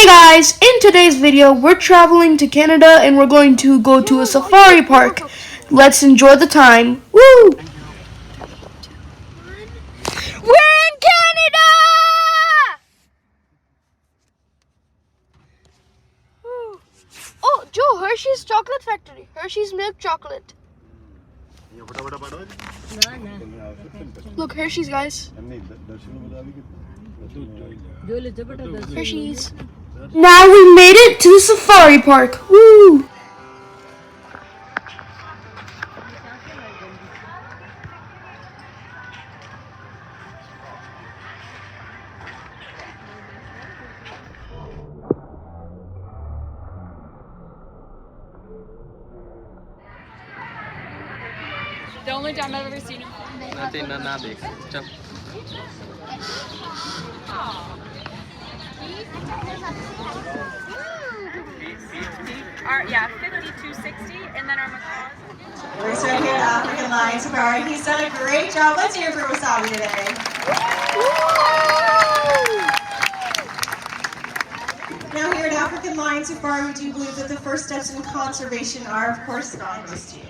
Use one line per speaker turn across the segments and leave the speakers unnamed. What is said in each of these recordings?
Hey guys, in today's video we're traveling to Canada and we're going to go to a safari park. Let's enjoy the time. Woo! We're in Canada! Woo. Oh, Joe, Hershey's Chocolate Factory. Hershey's Milk Chocolate. Look, Hershey's, guys. Hershey's. Now we made it to the safari park. Woo!
The only time I've ever seen him.
Nothing, not big. Chal.
Yeah, 5260, and then our massage.
We're starting here at African Lion Safari. He's done a great job. Let's hear for Wasabi today. Now here at African Lion Safari, we do believe that the first steps in conservation are, of course, not just you.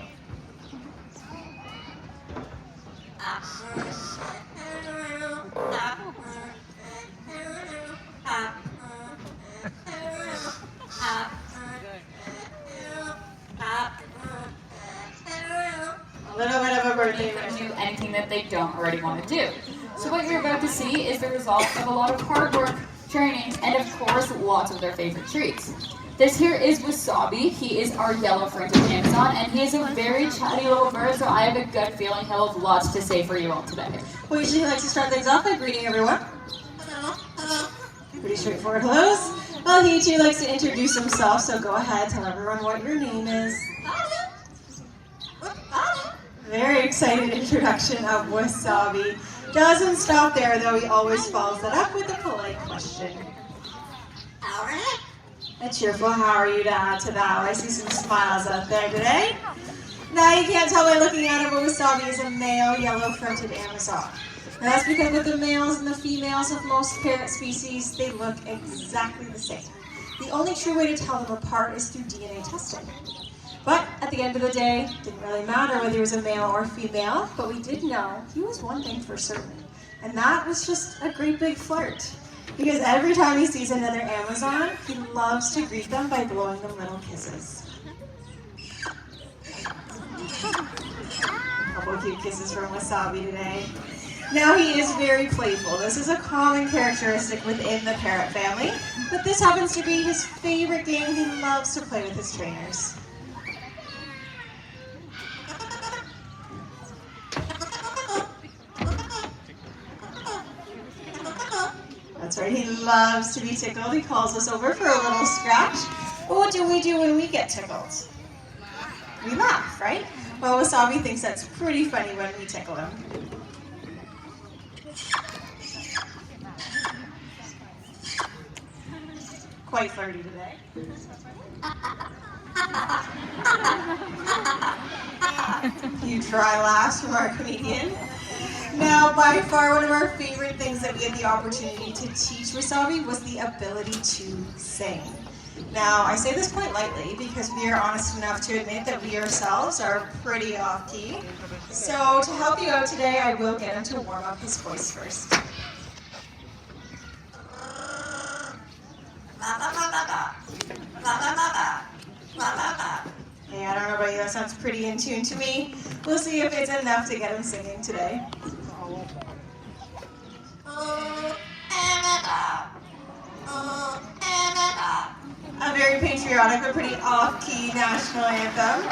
A little bit of a birthday wish.
Do anything that they don't already want to do. So what you're about to see is the result of a lot of hard work, training, and of course lots of their favorite treats. This here is Wasabi. He is our yellow-fronted Amazon, and he is a very chatty little bird, so I have a good feeling he'll have lots to say for you all today.
Well, usually he likes to start things off by greeting everyone. Pretty straightforward hellos. Well, he too likes to introduce himself, so go ahead, tell everyone what your name is. Very excited introduction of Wasabi. Doesn't stop there though, he always follows that up with a polite question. A cheerful how are you to add to that. I see some smiles out there today. Now you can't tell by looking at him, but Wasabi is a male yellow-fronted Amazon. Now that's because with the males and the females of most parrot species, they look exactly the same. The only true way to tell them apart is through DNA testing. But at the end of the day, it didn't really matter whether he was a male or female, but we did know he was one thing for certain, and that was just a great big flirt. Because every time he sees another Amazon, he loves to greet them by blowing them little kisses. A couple cute kisses from Wasabi today. Now he is very playful. This is a common characteristic within the parrot family, but this happens to be his favorite game. He loves to play with his trainers. That's right, he loves to be tickled. He calls us over for a little scratch. But what do we do when we get tickled? We laugh, right? Well, Wasabi thinks that's pretty funny when we tickle him. Quite flirty today. You dry laughs from our comedian. Now, by far one of our favorite things that we had the opportunity to teach Wasabi was the ability to sing. Now, I say this quite lightly because we are honest enough to admit that we ourselves are pretty off-key. So, to help you out today, I will get him to warm up his voice first. Hey, I don't know about you, that sounds pretty in tune to me. We'll see if it's enough to get him singing today. A very patriotic but pretty off-key national anthem.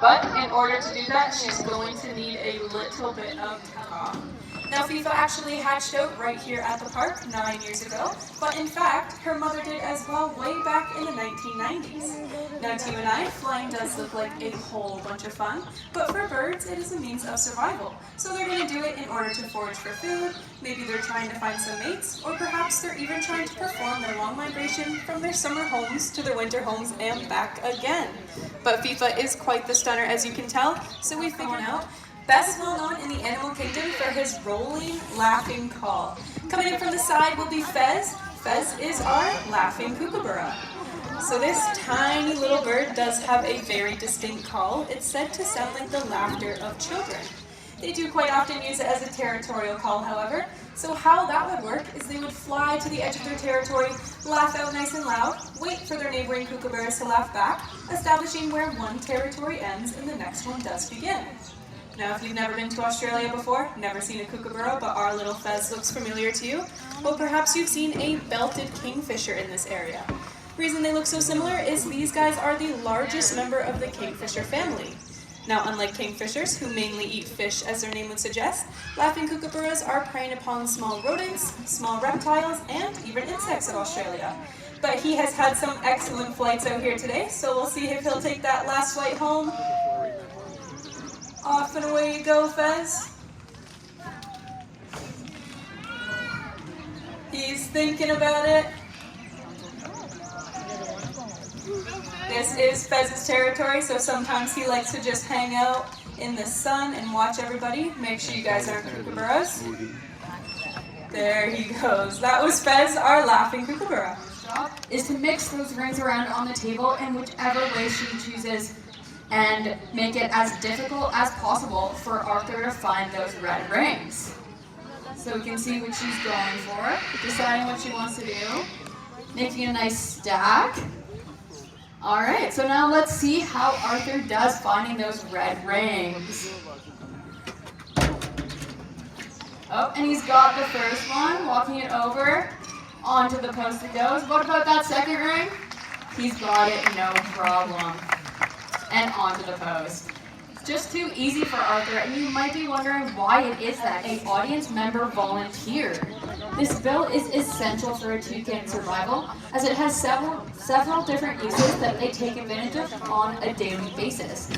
But in order to do that, she's going to need a little bit of time. Now, FIFA actually hatched out right here at the park 9 years ago, but in fact, her mother did as well way back in the 1990s. Now, to you and I, flying does look like a whole bunch of fun, but for birds, it is a means of survival. So they're going to do it in order to forage for food, maybe they're trying to find some mates, or perhaps they're even trying to perform their long migration from their summer homes to their winter homes and back again. But FIFA is quite the stunner, as you can tell, so we figured out best well known in the animal kingdom for his rolling, laughing call. Coming in from the side will be Fez. Fez is our laughing kookaburra. So this tiny little bird does have a very distinct call. It's said to sound like the laughter of children. They do quite often use it as a territorial call, however. So how that would work is they would fly to the edge of their territory, laugh out nice and loud, wait for their neighboring kookaburras to laugh back, establishing where one territory ends and the next one does begin. Now, if you've never been to Australia before, never seen a kookaburra, but our little Fez looks familiar to you, well, perhaps you've seen a belted kingfisher in this area. The reason they look so similar is these guys are the largest member of the kingfisher family. Now, unlike kingfishers, who mainly eat fish as their name would suggest, laughing kookaburras are preying upon small rodents, small reptiles, and even insects of Australia. But he has had some excellent flights out here today, so we'll see if he'll take that last flight home. Off and away you go, Fez. He's thinking about it. This is Fez's territory, so sometimes he likes to just hang out in the sun and watch everybody. Make sure you guys aren't kookaburras. There he goes. That was Fez, our laughing kookaburra.
Is to mix those rings around on the table in whichever way she chooses and make it as difficult as possible for Arthur to find those red rings. So we can see what she's going for, deciding what she wants to do, making a nice stack. All right, so now let's see how Arthur does finding those red rings. Oh, and he's got the first one, walking it over onto the post it goes. What about that second ring? He's got it, no problem. And onto the post. It's just too easy for Arthur, and you might be wondering why it is that an audience member volunteered. This bill is essential for a toucan survival, as it has several different uses that they take advantage of on a daily basis.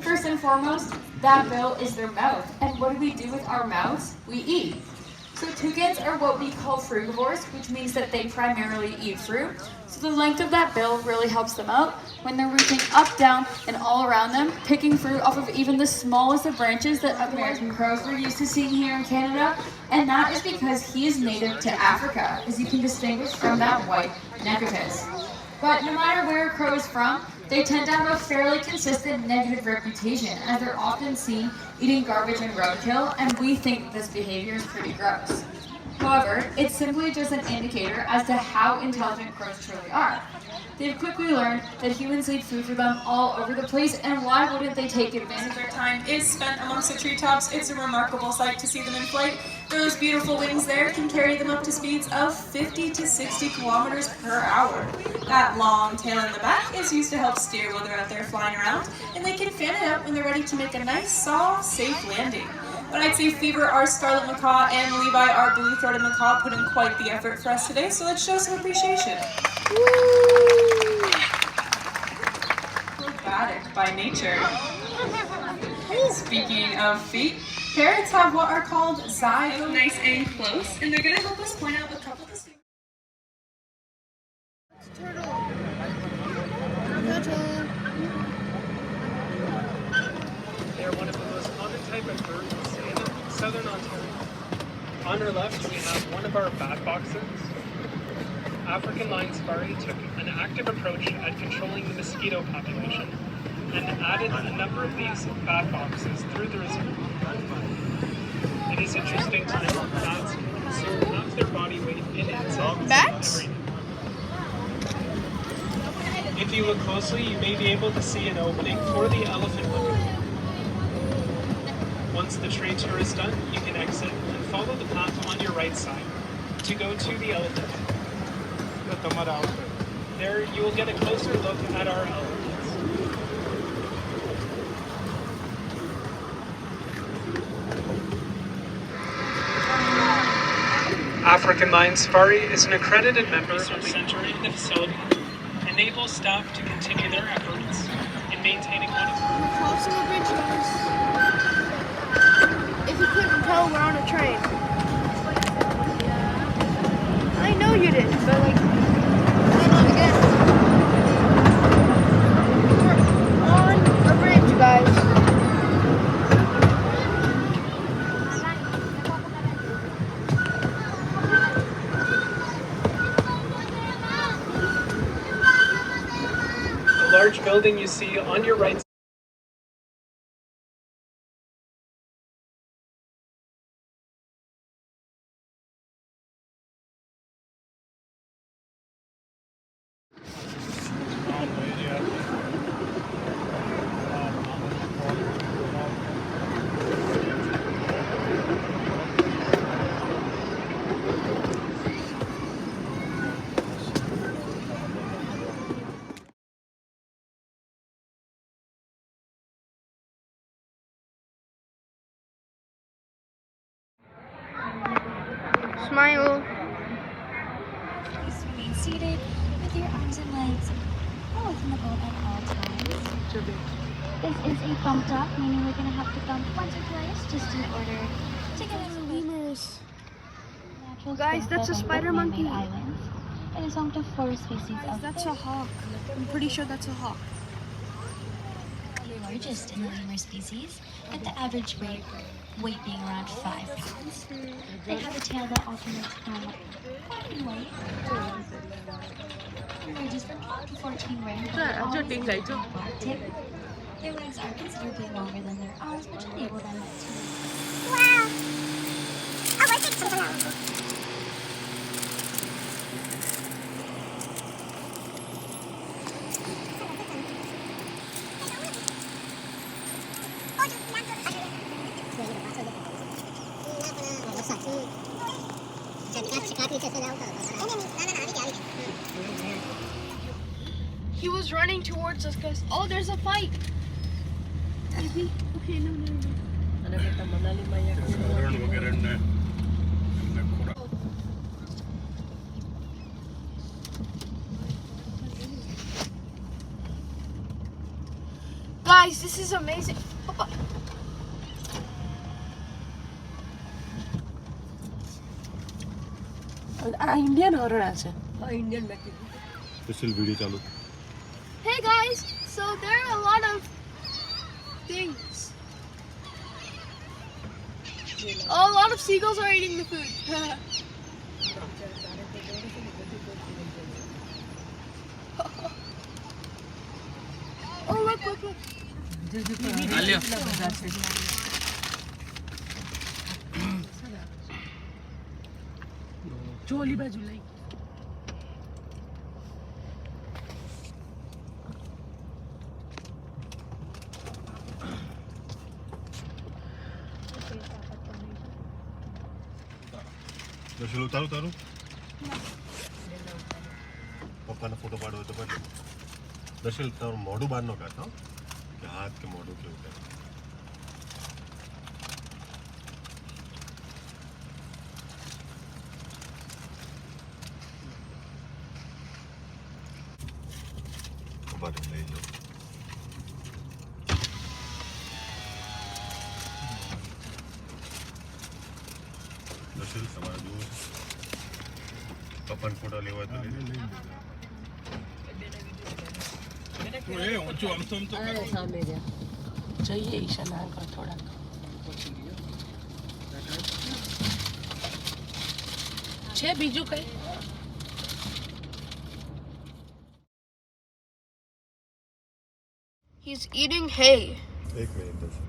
First and foremost, that bill is their mouth, and what do we do with our mouths? We eat. So toucans are what we call frugivores, which means that they primarily eat fruit. So the length of that bill really helps them out when they're reaching up, down, and all around them, picking fruit off of even the smallest of branches that American crows were used to seeing here in Canada. And that is because he is native to Africa, as you can distinguish from that white neck of his. But no matter where a crow is from, they tend to have a fairly consistent negative reputation, as they're often seen eating garbage and roadkill, and we think this behavior is pretty gross. However, it's simply just an indicator as to how intelligent crows truly are. They've quickly learned that humans leave food for them all over the place, and why wouldn't they take advantage of
Their time is spent amongst the treetops. It's a remarkable sight to see them in flight. Those beautiful wings there can carry them up to speeds of 50 to 60 kilometers per hour. That long tail in the back is used to help steer while they're out there flying around, and they can fan it out when they're ready to make a nice, soft, safe landing. But I'd say Fever, our scarlet macaw, and Levi, our blue-throated macaw, put in quite the effort for us today, so let's show some appreciation. Acrobatic by nature. Speaking of feet, parrots have what are called zygomatic, nice and close, and they're going to help us point out a couple of distinct.
They are one of the most common type of birds in southern Ontario. On our left, we have one of our bat boxers. African lion safari took an active approach at controlling the mosquito population and added a number of these bat boxes through the reserve. It is interesting to note that consume half their body weight in insects.
Bats?
If you look closely, you may be able to see an opening for the elephant hunter. Once the train tour is done, you can exit and follow the path on your right side to go to the elephant. There you will get a closer look at our elephants. African Lion Safari is an accredited member of Center in the facility, enables staff to continue their efforts in maintaining one of
Crossing the bridge, guys. If you couldn't tell, we're on a train. I know you did, but like, I know again. We're on a bridge, guys.
large building you see on your right
Smile.
Please remain seated with your arms and legs all within the boat at all times. This is a bump dock, meaning we're going to have to bump once or twice just in order to get us
Lemurs.
natural
Guys, that's a
habitat
spider
of
monkey.
man-made islands. It is home to 4 species of
That's a hawk. I'm pretty sure that's a hawk.
the largest in the lemur species, with the average weight being around 5 pounds. They have a tail that alternates from white and white. It ranges from 12 to 14 rings. Black tip. Their legs are considerably longer than their arms, which enable them to
He was running towards us, guys. Oh, there's a fight. Okay, no. Guys, this is amazing. Papa.
Indian हरण আছে
special video चालू
Hey guys, so there are a lot of things. Oh, a lot of seagulls are eating the food. Oh, look.
Alia
choli બાજુ લઈ
દર્શન તારું પપ્પાનો photo પાડવો તો પાડ દર્શન તારું મોઢું બહાર ન કાઢતો કે હાથ કે મોઢું કેવું કરે લઈ લો દર્શન તમારે જોવું પપ્પાનો ફોટો લેવા તો લઈ
સામે રહ્યા જઈએ ઈશાના આગળ થોડાક છે બીજું કઈ
He's eating hay.
એક મિનિટ દર્શન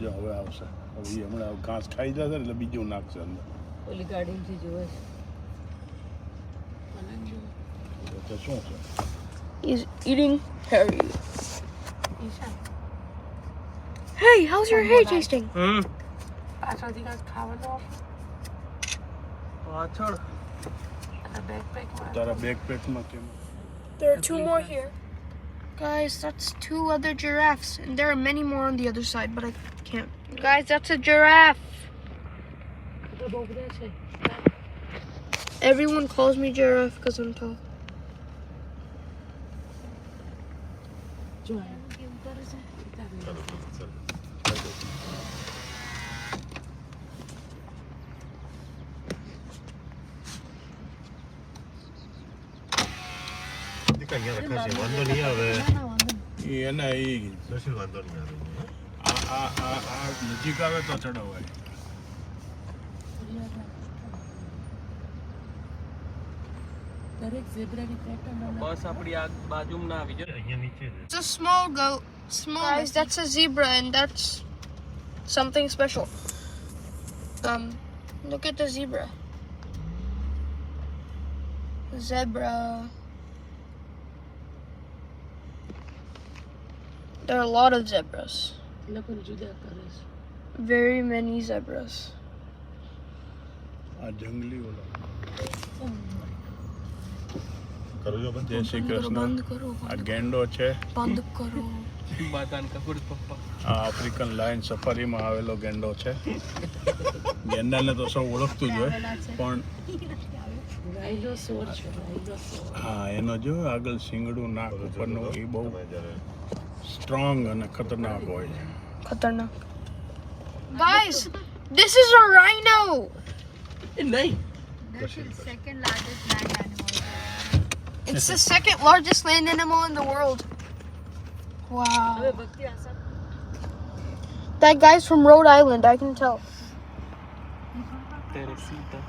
જો હવે આવશે હવે એ હમણાં ઘાસ ખાઈ જશે એટલે બીજું નાખશે અંદર
ઓલી ગાડીમાંથી જોવે
તો શું છે
He's eating hay.
Isha
Hey, how's your hay tasting?
પાછળથી કાંઈક ખાવાનું
પાછળ
અને બેકપેકમાં
તારા બેકપેકમાં કેમ
There are 2 more here. Guys, that's 2 other giraffes, and there are many more on the other side, but I can't. Guys, that's a giraffe.
તો બહુ બધા છે
Everyone calls me giraffe because I'm tall.
જો
અહીંયા રખાશે વાંધો નહીં આવે
એ એના એ
દર્શન વાંધો નહીં આવે
આ નજીક આવે તો ચડાવાય
દરેક ઝેબ્રાની પેટર્ન
બસ આપણી આ બાજુમાં ના આવી જાય.
અહીંયા નીચે છે.
It's a small goat. Small. Guys, that's a zebra, and that's something special. Look at the zebra. Zebra. There are a lot of zebras.
એ લોકોને જુદા કરે છે.
Very many zebras.
આ જંગલી ઓલો
કરું છો બંધ?
જય શ્રી કૃષ્ણ.
બંધ કરો.
આ ગેંડો છે.
બંધ કરો.
બાતાન કપૂર પપ્પા.
આ આફ્રિકન લાયન સફારીમાં આવેલો ગેંડો છે. ગેંડાને તો સૌ ઓળખતું જ હોય પણ
રાઇનોસોર છે, રાઇનોસોર.
હા એનો જો આગળ શિંગડું નાક ઉપરનું એ બહુ સ્ટ્રોંગ અને ખતરનાક હોય છે.
Khatarnak. Guys, this is a rhino.
નહીં.
It's the second largest land animal in the world. Wow. That guy's from Rhode Island, I can tell.
Teresita.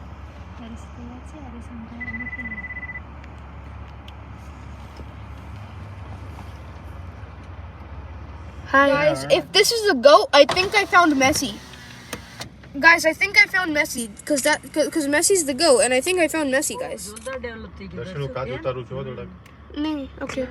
Hi. Guys, if this is a goat, I think I found Messi. Guys, I think I found Messi because Messi's the goat, and I think I found Messi, guys.
દર્શન હું કાચ ઉતારું છું થોડાક.
No, okay.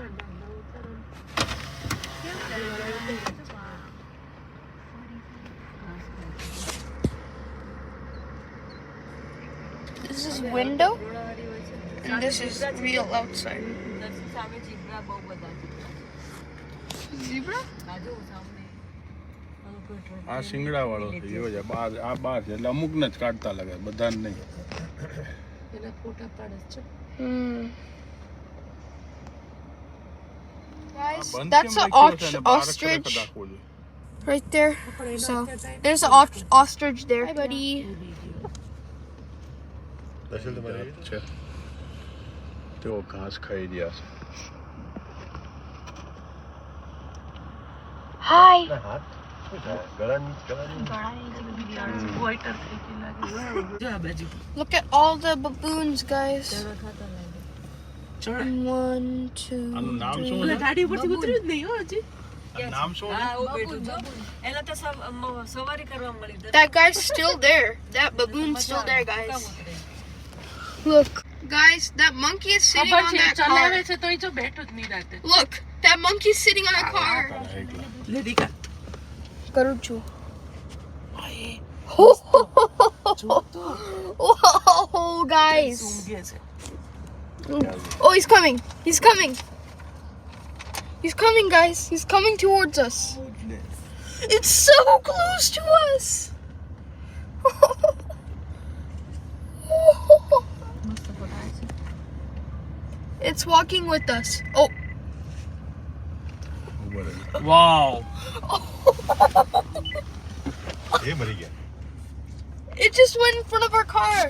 This is window, and this is real outside. Zebra?
આ શિંગડા વાળો છે એવો છે. આ બાર છે એટલે અમુકને જ કાઢતા લાગે, બધાને નહીં.
એના ફોટા પાડે છે.
Guys, that's an ostrich right there. So there's an ostrich there. Hi, buddy.
દર્શન તમારે
છે તેઓ ઘાસ ખાઈ રહ્યા છે.
Hi.
હાથ ગળાની
જો આ બાજુ.
Look at all the baboons, guys.
ચણ.
1, 2,
આનું નામ શું
ઓલા
છે?
ગાડી ઉપરથી ઉતર્યું જ નહીં હો હજી.
આનું નામ શું છે?
That guy's still there. That baboon's still there, guys. Look, guys, that monkey is sitting
ખબર
on
છે
that
ચલાવે
car.
છે તોય જો બેઠું જ નહીં રાતે.
Look, that monkey's sitting on a car.
લે દીકા.
Karuchu.
જો તો
Oh, guys.
ઊંઘે છે.
Oh, he's coming. He's coming. He's coming, guys. He's coming towards us. It's so close to us. It's walking with us. Oh.
વાવ.
એ મરી ગયા.
It just went in front of our car.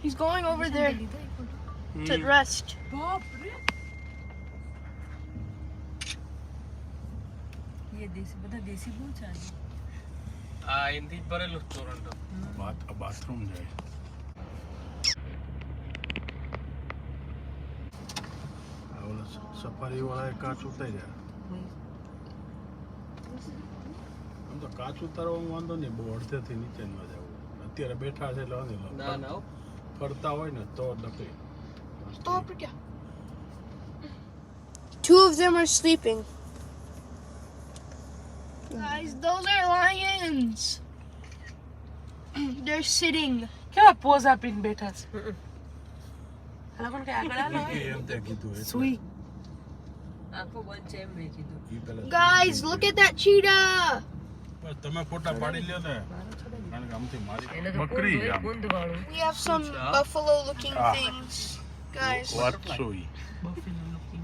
He's going over there to rest.
આ એનથી જ ભરેલું Toronto.
Bathroom જાય. Safari વાળાએ કાચ ઉતાર્યા. આમ તો કાચ ઉતારવામાં વાંધો નહીં, બહુ અડધેથી નીચે ન જવું. અત્યારે બેઠા છે એટલે વાંધો
ના ના હો.
ફરતા હોય ને તો તકલીફ.
Stop it. Two of them are sleeping. Guys, those are lions. They're sitting.
કેવા પોઝ આપીને બેઠા છે. આ લોકોને કઈ આગળ આલો
એમ તે કીધું એટલે.
સુઈ.
ઈ પેલા
Guys, look at that cheetah.
બસ તમે ફોટા પાડી લ્યો ને, કારણ કે આમથી મારી બકરી છે આમ.
We have some buffalo-looking
Ah.
things. Guys,
વાત્સોઈ.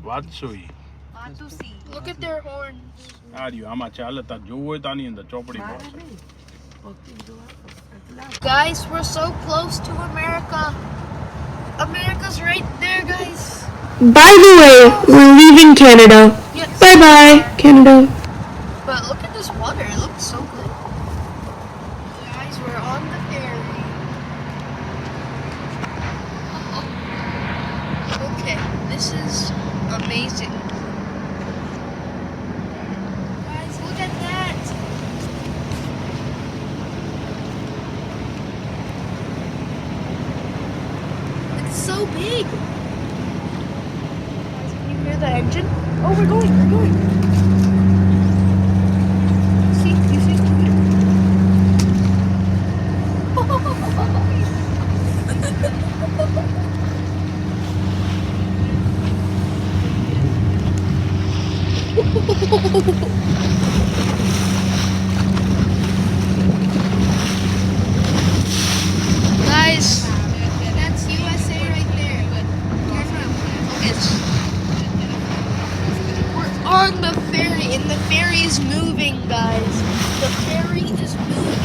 વાત્સોઈ.
look at their horns.
આ રહ્યું આમાં ચાલે, તાર જોવું હોય તો આની અંદર ચોપડી પર.
Guys, we're so close to America. America's right there, guys.
By the way, we're leaving Canada.
Yes.
Bye-bye, Canada.
But look at this water. It looks so good. Guys, we're on the ferry. This is amazing. Guys, look at that. It's so big. Guys, can you hear the engine? Oh, we're going. See, you see? Guys, that's USA right there. Focus. We're on the ferry, and the ferry is moving, guys. The ferry is moving.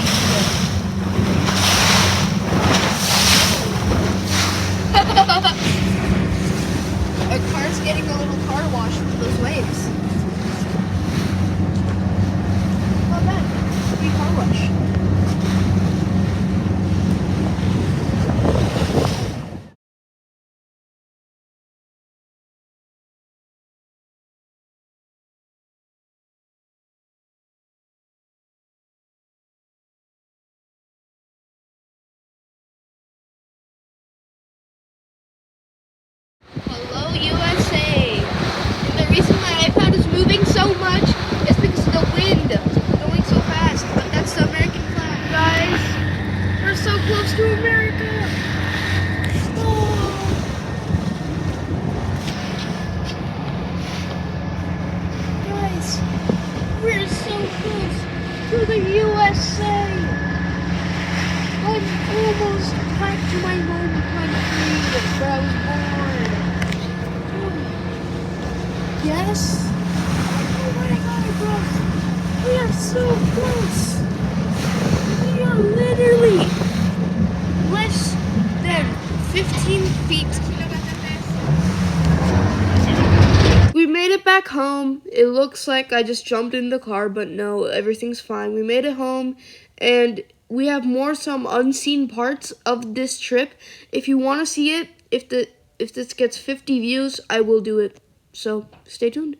Our car's getting a little car wash with those waves. Not bad. Free car wash. Hello, USA! And the reason my iPad is moving so much is because of the wind going so fast. But that's the American flag, guys. We're so close to America. Oh. Guys, we're so close to the USA. I'm almost back to my home country where I was born. Yes? Oh my god, bro. We are so close. We are literally less than 15 feet. We made it back home. It looks like I just jumped in the car, but no, everything's fine. We made it home, and we have some unseen parts of this trip. If you want to see it, if this gets 50 views, I will do it. So stay tuned.